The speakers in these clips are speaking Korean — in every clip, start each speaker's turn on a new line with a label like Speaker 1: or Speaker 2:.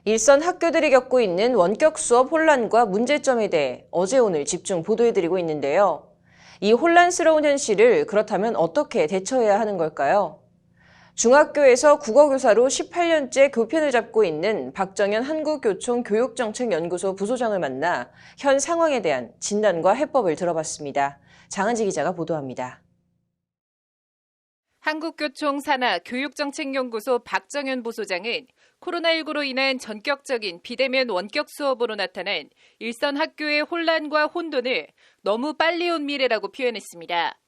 Speaker 1: 일선 학교들이 겪고 있는 원격 수업 혼란과 문제점에 대해 어제 오늘 집중 보도해드리고 있는데요. 이 혼란스러운 현실을 그렇다면 어떻게 대처해야 하는 걸까요? 중학교에서 국어교사로 18년째 교편을 잡고 있는 박정현 한국교총교육정책연구소 부소장을 만나 현 상황에 대한 진단과 해법을 들어봤습니다. 장은지 기자가 보도합니다.
Speaker 2: 한국교총 산하 교육정책연구소 박정현 부소장은 코로나19로 인한 전격적인 비대면 원격 수업으로 나타난 일선 학교의 혼란과 혼돈을 너무 빨리 온 미래라고 표현했습니다.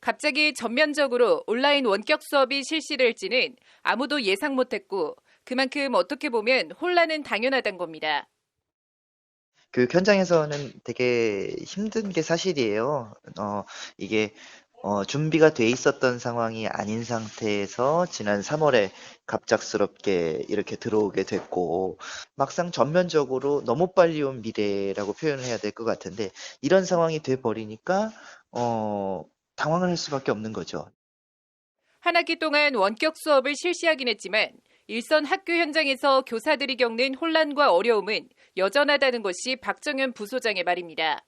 Speaker 2: 갑자기 전면적으로 온라인 원격 수업이 실시될지는 아무도 예상 못했고 그만큼 어떻게 보면 혼란은 당연하단 겁니다.
Speaker 3: 교육 현장에서는 되게 힘든 게 사실이에요. 이게 준비가 돼 있었던 상황이 아닌 상태에서 지난 3월에 갑작스럽게 이렇게 들어오게 됐고, 막상 전면적으로 너무 빨리 온 미래라고 표현을 해야 될 것 같은데, 이런 상황이 돼 버리니까, 당황을 할 수밖에 없는 거죠.
Speaker 2: 한 학기 동안 원격 수업을 실시하긴 했지만 일선 학교 현장에서 교사들이 겪는 혼란과 어려움은 여전하다는 것이 박정현 부소장의 말입니다.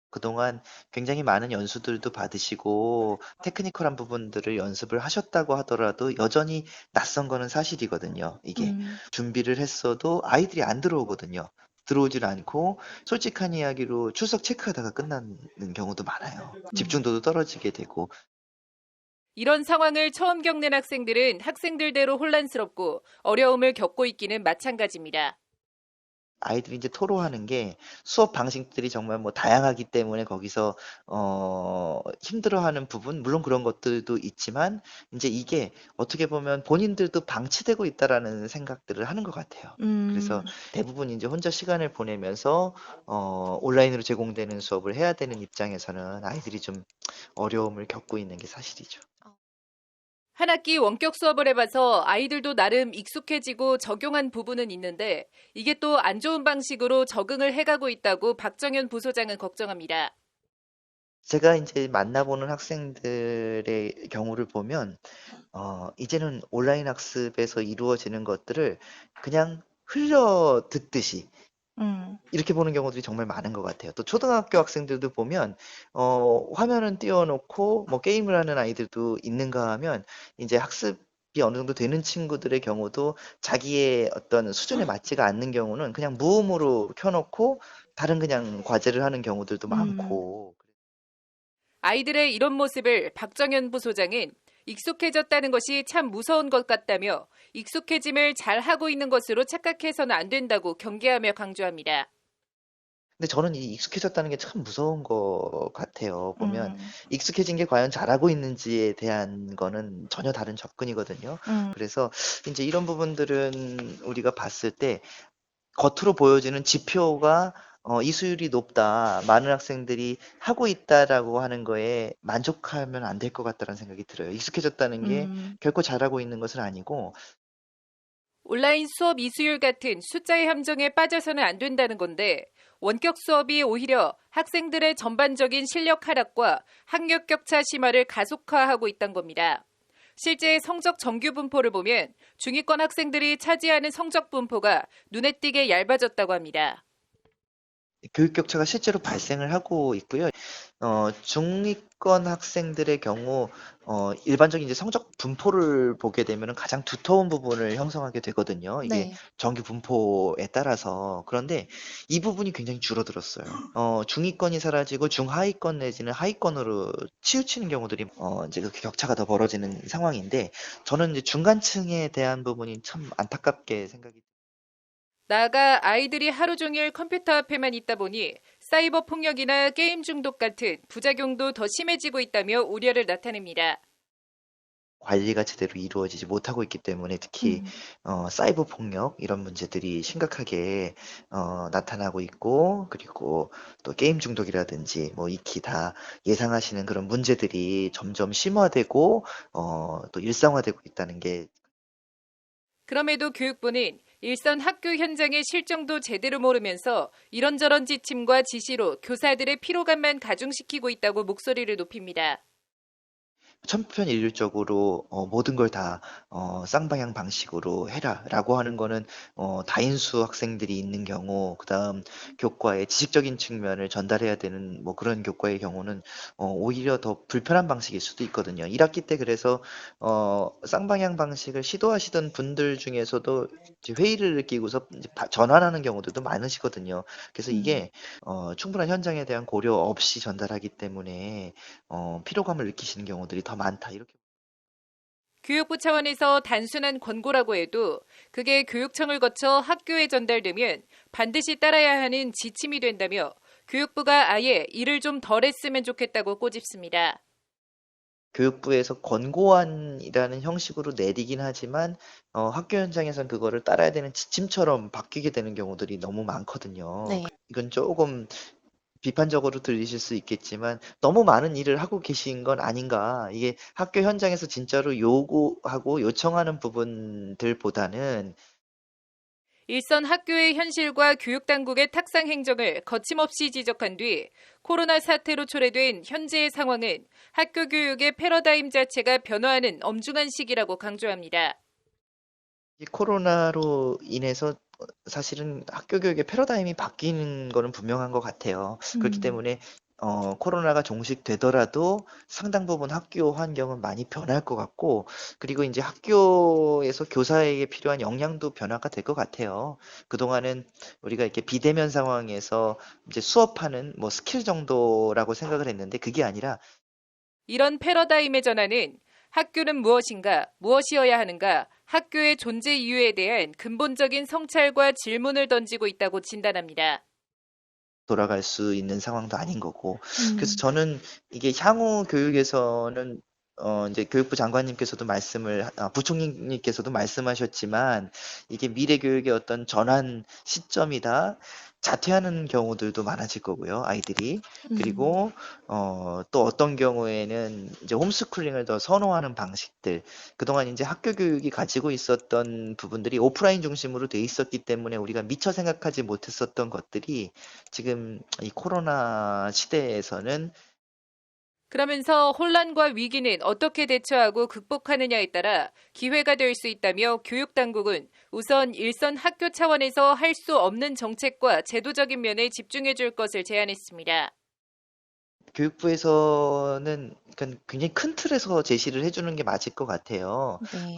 Speaker 3: 그동안 굉장히 많은 연수들도 받으시고 테크니컬한 부분들을 연습을 하셨다고 하더라도 여전히 낯선 거는 사실이거든요. 이게 준비를 했어도 아이들이 안 들어오거든요. 들어오질 않고 솔직한 이야기로 출석 체크하다가 끝나는 경우도 많아요. 집중도도 떨어지게 되고.
Speaker 2: 이런 상황을 처음 겪는 학생들은 학생들대로 혼란스럽고 어려움을 겪고 있기는 마찬가지입니다.
Speaker 3: 아이들이 이제 토로하는 게 수업 방식들이 정말 뭐 다양하기 때문에 거기서 힘들어하는 부분, 물론 그런 것들도 있지만 이제 이게 어떻게 보면 본인들도 방치되고 있다라는 생각들을 하는 것 같아요. 그래서 대부분 이제 혼자 시간을 보내면서 온라인으로 제공되는 수업을 해야 되는 입장에서는 아이들이 좀 어려움을 겪고 있는 게 사실이죠.
Speaker 2: 한 학기 원격 수업을 해봐서 아이들도 나름 익숙해지고 적용한 부분은 있는데 이게 또 안 좋은 방식으로 적응을 해가고 있다고 박정현 부소장은 걱정합니다.
Speaker 3: 제가 이제 만나보는 학생들의 경우를 보면 이제는 온라인 학습에서 이루어지는 것들을 그냥 흘려 듣듯이 이렇게 보는 경우들이 정말 많은 것 같아요. 또 초등학교 학생들도 보면 화면은 띄워 놓고 뭐 게임을 하는 아이들도 있는가 하면 이제 학습이 어느 정도 되는 친구들의 경우도 자기의 어떤 수준에 맞지가 않는 경우는 그냥 무음으로 켜 놓고 다른 그냥 과제를 하는 경우들도 많고.
Speaker 2: 아이들의 이런 모습을 박정현 부소장은 익숙해졌다는 것이 참 무서운 것 같다며 익숙해짐을 잘 하고 있는 것으로 착각해서는 안 된다고 경계하며 강조합니다.
Speaker 3: 근데 저는 이 익숙해졌다는 게 참 무서운 것 같아요. 보면 익숙해진 게 과연 잘하고 있는지에 대한 거는 전혀 다른 접근이거든요. 그래서 인제 이런 부분들은 우리가 봤을 때 겉으로 보여지는 지표가 '이수율이 높다. 많은 학생들이 하고 있다.'라고 하는 거에 만족하면 안 될 것 같다는 생각이 들어요. 익숙해졌다는 게 결코 잘하고 있는 것은 아니고.
Speaker 2: 온라인 수업 이수율 같은 숫자의 함정에 빠져서는 안 된다는 건데 원격 수업이 오히려 학생들의 전반적인 실력 하락과 학력 격차 심화를 가속화하고 있다는 겁니다. 실제 성적 정규 분포를 보면 중위권 학생들이 차지하는 성적 분포가 눈에 띄게 얇아졌다고 합니다.
Speaker 3: 교육 격차가 실제로 발생을 하고 있고요. 중위권 학생들의 경우 일반적인 이제 성적 분포를 보게 되면은 가장 두터운 부분을 형성하게 되거든요. 이게
Speaker 4: 네.
Speaker 3: 정규 분포에 따라서. 그런데 이 부분이 굉장히 줄어들었어요. 중위권이 사라지고 중하위권 내지는 하위권으로 치우치는 경우들이 이제 그 격차가 더 벌어지는 상황인데, 저는 이제 중간층에 대한 부분이 참 안타깝게 생각이.
Speaker 2: 나아가 아이들이 하루 종일 컴퓨터 앞에만 있다 보니 사이버 폭력이나 게임 중독 같은 부작용도 더 심해지고 있다며 우려를 나타냅니다.
Speaker 3: 관리가 제대로 이루어지지 못하고 있기 때문에 특히 사이버 폭력 이런 문제들이 심각하게 나타나고 있고, 그리고 또 게임 중독이라든지 뭐 익히 다 예상하시는 그런 문제들이 점점 심화되고 또 일상화되고 있다는 게.
Speaker 2: 그럼에도 교육부는 일선 학교 현장의 실정도 제대로 모르면서 이런저런 지침과 지시로 교사들의 피로감만 가중시키고 있다고 목소리를 높입니다.
Speaker 3: 천편일률적으로 모든 걸 다 쌍방향 방식으로 해라라고 하는 거는 다인수 학생들이 있는 경우, 그다음 교과의 지식적인 측면을 전달해야 되는 뭐 그런 교과의 경우는 오히려 더 불편한 방식일 수도 있거든요. 1학기 때 그래서 쌍방향 방식을 시도하시던 분들 중에서도 이제 회의를 끼고서 이제 전환하는 경우들도 많으시거든요. 그래서 이게 충분한 현장에 대한 고려 없이 전달하기 때문에 피로감을 느끼시는 경우들이 더 많다. 이렇게.
Speaker 2: 교육부 차원에서 단순한 권고라고 해도 그게 교육청을 거쳐 학교에 전달되면 반드시 따라야 하는 지침이 된다며 교육부가 아예 일을 좀 덜 했으면 좋겠다고 꼬집습니다.
Speaker 3: 교육부에서 권고안이라는 형식으로 내리긴 하지만 학교 현장에선 그거를 따라야 되는 지침처럼 바뀌게 되는 경우들이 너무 많거든요.
Speaker 1: 네.
Speaker 3: 이건 조금 비판적으로 들리실 수 있겠지만 너무 많은 일을 하고 계신 건 아닌가. 이게 학교 현장에서 진짜로 요구하고 요청하는 부분들보다는
Speaker 2: 일선 학교의 현실과 교육당국의 탁상 행정을 거침없이 지적한 뒤 코로나 사태로 초래된 현재의 상황은 학교 교육의 패러다임 자체가 변화하는 엄중한 시기라고 강조합니다.
Speaker 3: 이 코로나로 인해서 사실은 학교 교육의 패러다임이 바뀌는 거는 분명한 것 같아요. 그렇기 때문에 코로나가 종식되더라도 상당 부분 학교 환경은 많이 변할 것 같고, 그리고 이제 학교에서 교사에게 필요한 역량도 변화가 될 것 같아요. 그동안은 우리가 이렇게 비대면 상황에서 이제 수업하는 뭐 스킬 정도라고 생각을 했는데 그게 아니라
Speaker 2: 이런 패러다임의 전환은 학교는 무엇인가, 무엇이어야 하는가, 학교의 존재 이유에 대한 근본적인 성찰과 질문을 던지고 있다고 진단합니다.
Speaker 3: 돌아갈 수 있는 상황도 아닌 거고. 그래서 저는 이게 향후 교육에서는 이제 교육부 장관님께서도 부총리님께서도 말씀하셨지만 이게 미래 교육의 어떤 전환 시점이다. 자퇴하는 경우들도 많아질 거고요, 아이들이. 그리고 또 어떤 경우에는 이제 홈스쿨링을 더 선호하는 방식들. 그동안 이제 학교 교육이 가지고 있었던 부분들이 오프라인 중심으로 돼 있었기 때문에 우리가 미처 생각하지 못했었던 것들이 지금 이 코로나 시대에서는
Speaker 2: 그러면서 혼란과 위기는 어떻게 대처하고 극복하느냐에 따라 기회가 될 수 있다며 교육당국은 우선 일선 학교 차원에서 할 수 없는 정책과 제도적인 면에 집중해 줄 것을 제안했습니다.
Speaker 3: 교육부에서는 그러니까 굉장히 큰 틀에서 제시를 해주는 게 맞을 것 같아요.
Speaker 1: 네.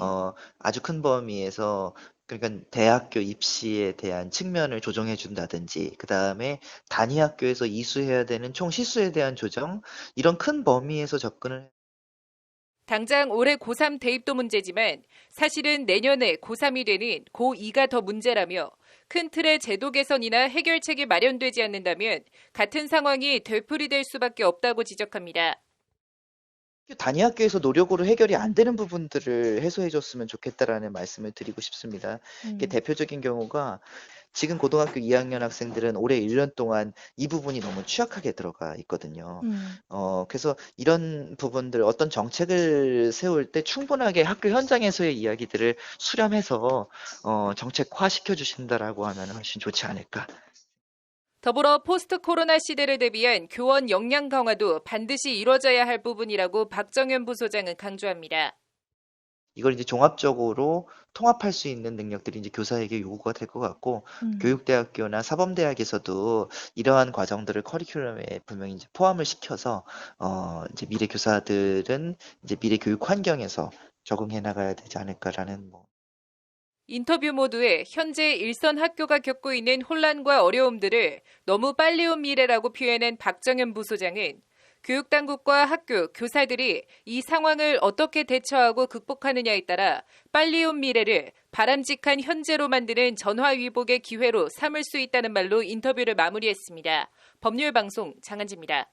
Speaker 3: 아주 큰 범위에서 그러니까 대학교 입시에 대한 측면을 조정해 준다든지, 그 다음에 단위 학교에서 이수해야 되는 총 시수에 대한 조정, 이런 큰 범위에서 접근을
Speaker 2: 당장 올해 고3 대입도 문제지만 사실은 내년에 고3이 되는 고2가 더 문제라며 큰 틀의 제도 개선이나 해결책이 마련되지 않는다면 같은 상황이 되풀이될 수밖에 없다고 지적합니다.
Speaker 3: 단위 학교에서 노력으로 해결이 안 되는 부분들을 해소해 줬으면 좋겠다라는 말씀을 드리고 싶습니다. 이게 대표적인 경우가 지금 고등학교 2학년 학생들은 올해 1년 동안 이 부분이 너무 취약하게 들어가 있거든요. 그래서 이런 부분들 어떤 정책을 세울 때 충분하게 학교 현장에서의 이야기들을 수렴해서 정책화 시켜 주신다라고 하면 훨씬 좋지 않을까.
Speaker 2: 더불어 포스트 코로나 시대를 대비한 교원 역량 강화도 반드시 이뤄져야 할 부분이라고 박정현 부소장은 강조합니다.
Speaker 3: 이걸 이제 종합적으로 통합할 수 있는 능력들이 이제 교사에게 요구가 될 것 같고, 교육대학교나 사범대학에서도 이러한 과정들을 커리큘럼에 분명히 이제 포함을 시켜서, 이제 미래 교사들은 이제 미래 교육 환경에서 적응해 나가야 되지 않을까라는
Speaker 2: 인터뷰 모두에 현재 일선 학교가 겪고 있는 혼란과 어려움들을 너무 빨리 온 미래라고 표현한 박정현 부소장은 교육당국과 학교, 교사들이 이 상황을 어떻게 대처하고 극복하느냐에 따라 빨리 온 미래를 바람직한 현재로 만드는 전화위복의 기회로 삼을 수 있다는 말로 인터뷰를 마무리했습니다. 법률방송 장한지입니다.